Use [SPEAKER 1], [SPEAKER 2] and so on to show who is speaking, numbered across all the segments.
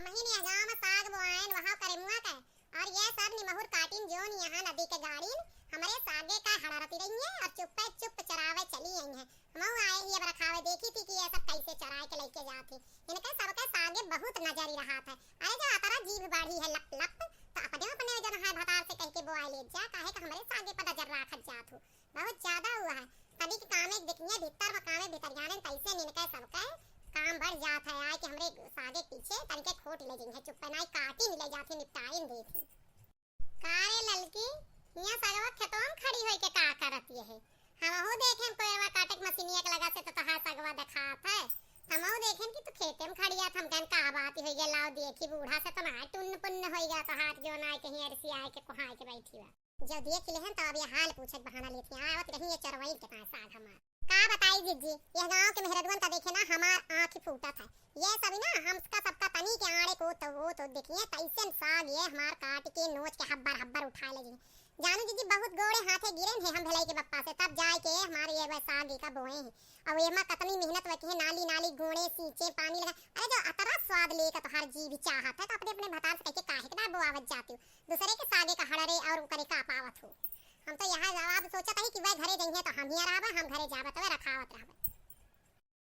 [SPEAKER 1] हम ही ने गांव में साग बोआइन वहां करेमुआ का और ये सब निमहुर काटिन जोन यहाँ नदी के गाड़ीन हमारे सागे का हड़ारती रही है और चुप चुप चरावे चली आई है। हम आए ही अब रखावे देखी थी कि ये सब कैसे चराए के लेके जाती। इनके सबके सागे बहुत नजरी रहा था। अरे जो अतरा जीभ बाढ़ी है लप लप तो अपने अपने जन है भतार से कह के बोआई ले जा काहे का हमारे सागे पर नजर राखत जात हो। बहुत ज्यादा हुआ है तभी के कामे देखिए भीतर में कामे भीतर जाने कैसे इनके सबका काम बढ़ जात है। आए कि हमरे सागे पीछे तनके खोट ले जिंगे चुप नाई काटी ले जाती निपटाइन देती। कारे ललकी यहाँ सगवा खेतों में खड़ी होई के का करती है। हमहु देखें कोईवा काटे के मशीनिया के लगा से तो तहार सगवा दिखात है। हमहु देखें कि तू खेते में खड़ी आत हम कहन का बात होई गे लाओ देखी बूढ़ा से तो ना टुन्न पुन्न होई गा तो हाथ जो ना कहीं अरसी आए के कोहाए के बैठी बा। जब देख ले हैं तो अब ये हाल पूछत बहाना लेती आवत रही ये चरवाई के का साग हमार का बताई जिज्जी यह गांव के मेहरदवन का देखे ना हमार आंख फूटा था। ये सभी ना हमका सबका तनी के आड़े को तो वो तो देखिए कैसे साग ये हमार काट के नोच के हब्बर हब्बर उठा ले जानू जीजी बहुत गोड़े हाथे गिरे हैं हम भलाई के बप्पा से तब जाए के हमारे ये साग का बोए हैं। अब ये में कितनी मेहनत वकी है नाली नाली गोड़े सींचे पानी लगा। अरे जो अतरा स्वाद लेकर तो हर जी भी चाहत है तो अपने अपने भतार से कह के काहे के बोआवत जाती हूँ दूसरे के सागे का हड़रे और करे का पावत हो। हम तो यहाँ जवाब सोचा था कि वह घरे जाइए तो हम ही रहबा हम घरे जाबा तो रखावत रहबा।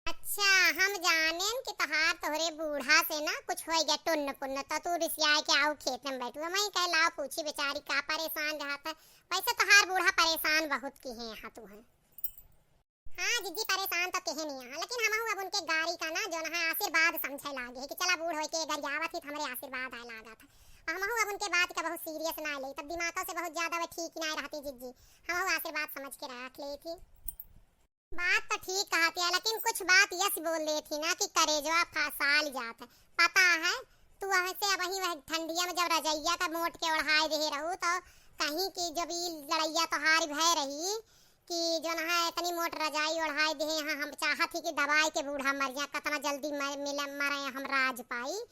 [SPEAKER 1] अच्छा हम जानेन कि तहार तोहरे बूढ़ा से ना कुछ हो गया टुन्न पुन्न तो तू रिसियाए के आओ खेत में बैठू मैं कह लाओ पूछी बेचारी का परेशान रहता। वैसे तहार बूढ़ा परेशान बहुत की है यहाँ तू है। हाँ जीजी परेशान तो कहे नहीं है लेकिन हम अब उनके गाड़ी का ना जो ना आशीर्वाद समझे लागे कि चला बूढ़ हो के घर जावत ही हमारे आशीर्वाद आए लागा था। हम अब उनके बात का बहुत सीरियस ना ले तब दिमाग से बहुत ज्यादा ठीक ना रहती जिज्जी हम आशीर्वाद समझ के रख ले थी। बात तो ठीक कहती है लेकिन कुछ बात यस बोल रही थी ना कि करेजवा फसाल जात है। पता है तू ऐसे वही वह ठंडिया में जब रजैया का मोट के ओढ़ाए रहे रहू तो कहीं की जब ये लड़ैया तो हार भय रही कि जो ना इतनी मोट रजाई ओढ़ाए दे यहाँ हम चाहत ही कि दवाई के बूढ़ा मर जा कितना जल्दी मरे हम राज पाई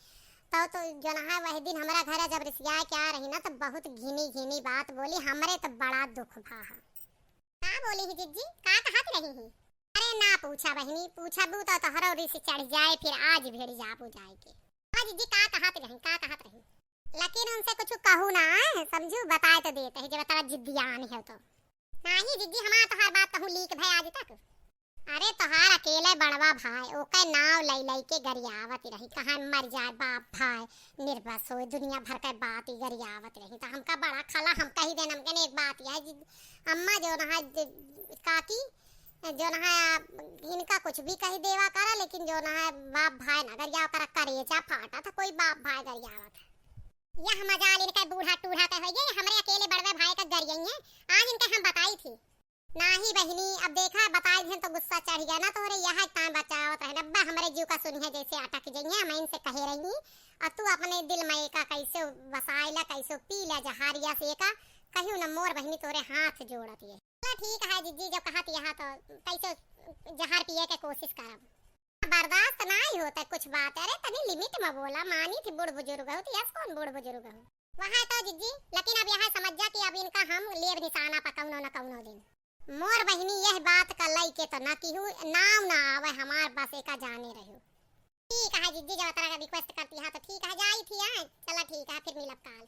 [SPEAKER 1] तो जो ना वह दिन हमारा घर जब रिसिया क्या रही ना तो बहुत घिनी घिनी बात बोली हमरे तो बड़ा दुख भा। का बोली ही जिज्जी का कहत रही ही। अरे ना पूछा बहनी पूछबू तो तोहरो रिस चढ़ जाए फिर आज भेड़ जाबू जाए के। हां जिज्जी का कहत रही लेकिन उनसे कुछ कहू ना समझू बताए तो देते है जब तेरा जिद्दियान है तो नहीं जिज्जी हमार तोहार बात कहूं लीक भाई आज तक। अरे तोहार अकेले बड़वा भाई ओके नाव लई लई के गरियावत रही कहां मर जाए बाप भाई निर्बस हो दुनिया भर के बात ही गरियावत रही तो हमका बड़ा खला हम कही देन हमके एक बात है अम्मा जो ना काकी जो ना इनका कुछ भी कही देवा करा लेकिन जो ना बाप भाई ना गरिया करा करेजा फाटा था कोई बाप भाई गरियावत यह मजाल इनका बूढ़ा टूढ़ा का हो गया हमरे अकेले बड़वे भाई का गरियई है आज इनका हम बताई थी नाही बहनी अब देखा बताए थे तो गुस्सा चढ़ गया ना तोरे यह टाइम बचावत रहे नब्बा हमारे जीव का सुनी है जैसे अटक जाइए मैं इनसे कहे रही और तू अपने दिल में का कैसे बसाइला कैसे पीला जहारिया से का कहियो न मोर बहनी तोरे हाथ जोड़त है। ठीक है जीजी जब कहत यहाँ तो कैसे जहर पिए के कोशिश करब बर्दाश्त नहीं होता कुछ बात। अरे तनी लिमिट में बोला मानी थी बूढ़ बुजुर्ग हो तो यस कौन बूढ़ बुजुर्ग हो वहाँ तो जीजी लेकिन अब यहाँ समझ जा कि अब इनका हम लेब निशाना पकौनो न कौनो दिन मोर बहनी यह बात का लई के तो न किहू नाम ना आवे हमार बस एका जाने रहो। ठीक है जीजी जब तरह का रिक्वेस्ट करती है तो ठीक है जाई थी चला ठीक है फिर मिलब काल।